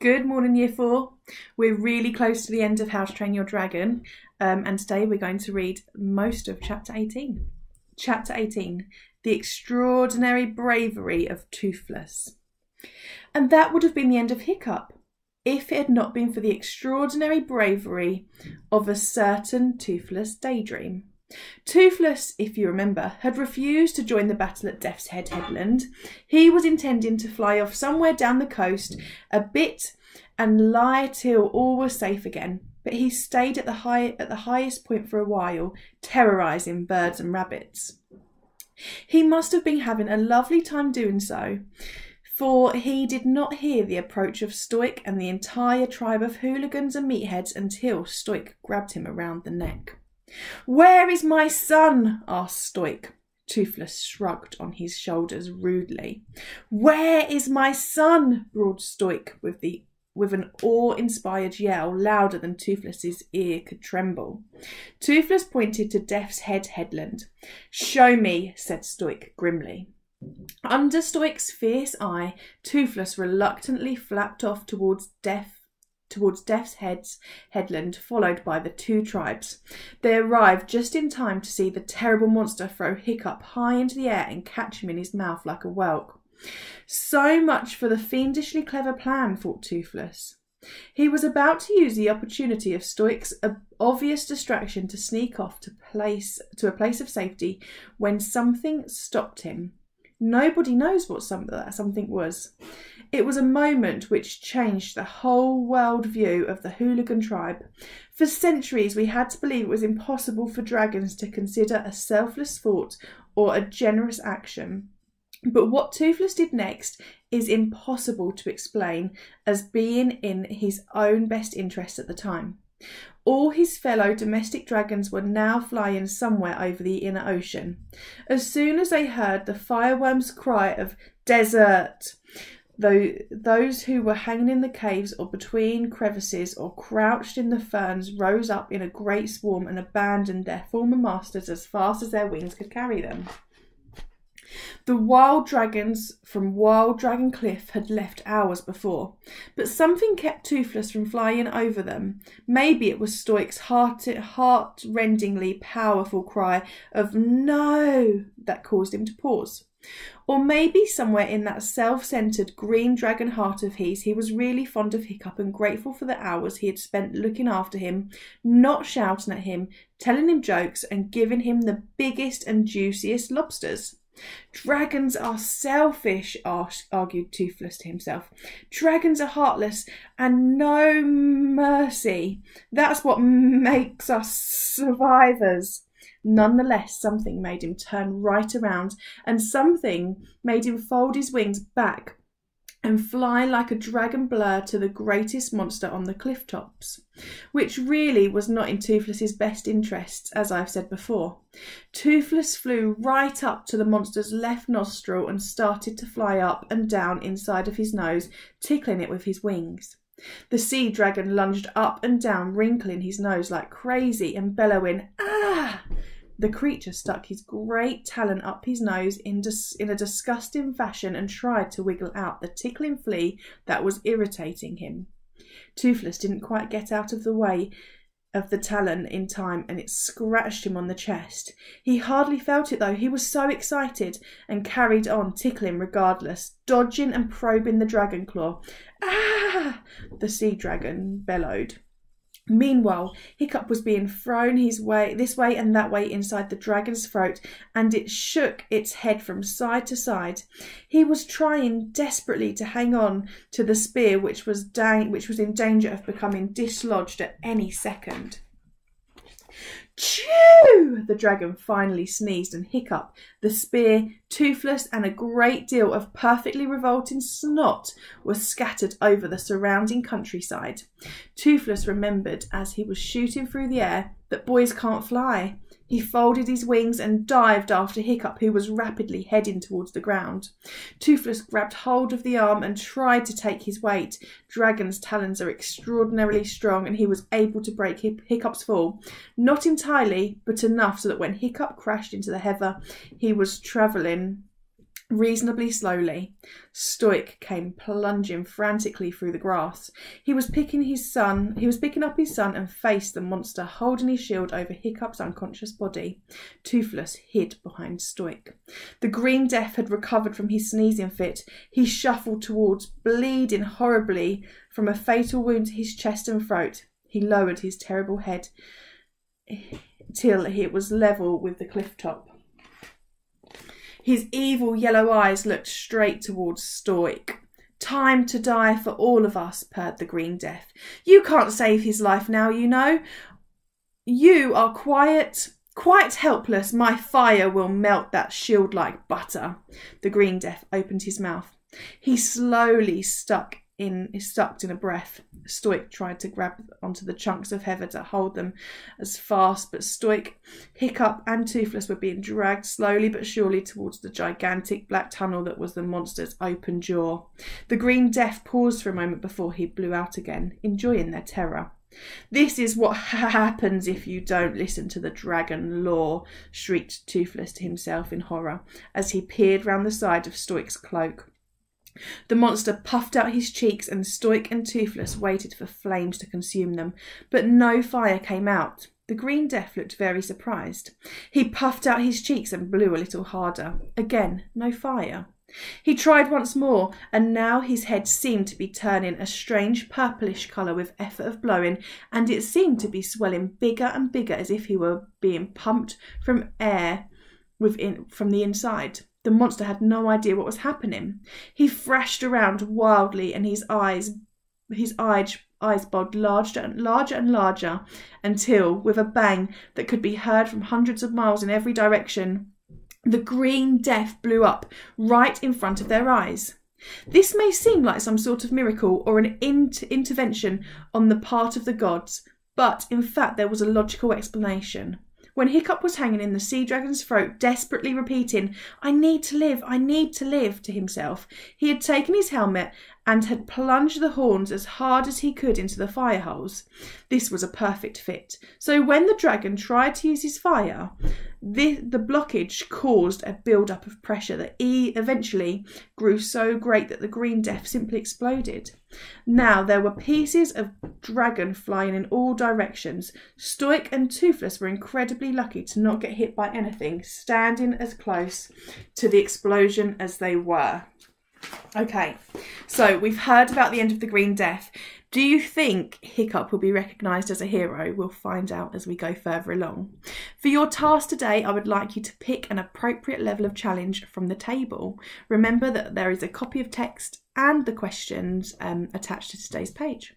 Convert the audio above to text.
Good morning, Year 4. We're really close to the end of How to Train Your Dragon, and today we're going to read most of Chapter 18. Chapter 18, The Extraordinary Bravery of Toothless. And that would have been the end of Hiccup, if it had not been for the extraordinary bravery of a certain Toothless Daydream. Toothless, if you remember, had refused to join the battle at Death's Head Headland. He was intending to fly off somewhere down the coast a bit and lie till all was safe again. But he stayed at the highest point for a while, terrorising birds and rabbits. He must have been having a lovely time doing so, for he did not hear the approach of Stoic and the entire tribe of hooligans and meatheads until Stoic grabbed him around the neck. "Where is my son?" asked Stoic. Toothless shrugged on his shoulders rudely. "Where is my son?" roared Stoic with an awe-inspired yell louder than Toothless's ear could tremble. Toothless pointed to Death's Head Headland. "Show me," said Stoic grimly. Under Stoic's fierce eye, Toothless reluctantly flapped off towards Death's Headland, followed by the two tribes. They arrived just in time to see the terrible monster throw Hiccup high into the air and catch him in his mouth like a whelk. So much for the fiendishly clever plan, thought Toothless. He was about to use the opportunity of Stoic's obvious distraction to sneak off to a place of safety when something stopped him. Nobody knows what that something was. It was a moment which changed the whole world view of the hooligan tribe. For centuries we had to believe it was impossible for dragons to consider a selfless thought or a generous action. But what Toothless did next is impossible to explain as being in his own best interest at the time. All his fellow domestic dragons were now flying somewhere over the inner ocean. As soon as they heard the fireworm's cry of "Desert!", those who were hanging in the caves or between crevices or crouched in the ferns rose up in a great swarm and abandoned their former masters as fast as their wings could carry them. The wild dragons from Wild Dragon Cliff had left hours before, but something kept Toothless from flying over them. Maybe it was Stoic's heart-rendingly powerful cry of "No!" that caused him to pause. Or maybe somewhere in that self-centred green dragon heart of his, he was really fond of Hiccup and grateful for the hours he had spent looking after him, not shouting at him, telling him jokes and giving him the biggest and juiciest lobsters. "Dragons are selfish," argued Toothless to himself. "Dragons are heartless and no mercy. That's what makes us survivors." Nonetheless, something made him turn right around, and something made him fold his wings back and fly like a dragon blur to the greatest monster on the cliff tops, which really was not in Toothless's best interests, as I've said before. Toothless flew right up to the monster's left nostril and started to fly up and down inside of his nose, tickling it with his wings. The sea dragon lunged up and down, wrinkling his nose like crazy and bellowing, "Ah!" The creature stuck his great talon up his nose in a disgusting fashion and tried to wiggle out the tickling flea that was irritating him. Toothless didn't quite get out of the way of the talon in time, and it scratched him on the chest. He hardly felt it though, he was so excited, and carried on tickling regardless, dodging and probing the dragon claw. "Ah!" the sea dragon bellowed. Meanwhile, Hiccup was being thrown this way and that way inside the dragon's throat, and it shook its head from side to side. He was trying desperately to hang on to the spear, which was in danger of becoming dislodged at any second. "Chew!" the dragon finally sneezed, and Hiccup, the spear, Toothless, and a great deal of perfectly revolting snot were scattered over the surrounding countryside. Toothless remembered, as he was shooting through the air, that boys can't fly. He folded his wings and dived after Hiccup, who was rapidly heading towards the ground. Toothless grabbed hold of the arm and tried to take his weight. Dragon's talons are extraordinarily strong, and he was able to break Hiccup's fall. Not entirely, but enough so that when Hiccup crashed into the heather he was travelling Reasonably slowly, Stoic came plunging frantically through the grass. He was picking up his son and faced the monster, holding his shield over Hiccup's unconscious body. Toothless hid behind Stoic. The Green Death had recovered from his sneezing fit. He shuffled towards, bleeding horribly from a fatal wound to his chest and throat. He lowered his terrible head till it was level with the cliff top. His evil yellow eyes looked straight towards Stoic. "Time to die for all of us," purred the Green Death. "You can't save his life now, you know. You are quite helpless. My fire will melt that shield like butter." The Green Death opened his mouth. He slowly stuck in a breath. Stoic tried to grab onto the chunks of heather to hold them as fast, but Stoic, Hiccup and Toothless were being dragged slowly but surely towards the gigantic black tunnel that was the monster's open jaw. The Green Death paused for a moment before he blew out again, enjoying their terror. "This is what happens if you don't listen to the dragon law," shrieked Toothless to himself in horror as he peered round the side of Stoic's cloak. The monster puffed out his cheeks and Stoic and Toothless waited for flames to consume them, but no fire came out. The Green Death looked very surprised. He puffed out his cheeks and blew a little harder. Again, no fire. He tried once more, and now his head seemed to be turning a strange purplish colour with effort of blowing, and it seemed to be swelling bigger and bigger as if he were being pumped from air from the inside. The monster had no idea what was happening. He thrashed around wildly, and his eyes bulged larger and larger until, with a bang that could be heard from hundreds of miles in every direction, the Green Death blew up right in front of their eyes. This may seem like some sort of miracle or an intervention on the part of the gods, but in fact there was a logical explanation. When Hiccup was hanging in the sea dragon's throat, desperately repeating, "I need to live, I need to live," to himself, he had taken his helmet and had plunged the horns as hard as he could into the fire holes. This was a perfect fit. So when the dragon tried to use his fire, the blockage caused a build-up of pressure that eventually grew so great that the Green Death simply exploded. Now there were pieces of dragon flying in all directions. Stoic and Toothless were incredibly lucky to not get hit by anything, standing as close to the explosion as they were. Okay, so we've heard about the end of the Green Death. Do you think Hiccup will be recognised as a hero? We'll find out as we go further along. For your task today, I would like you to pick an appropriate level of challenge from the table. Remember that there is a copy of text and the questions attached to today's page.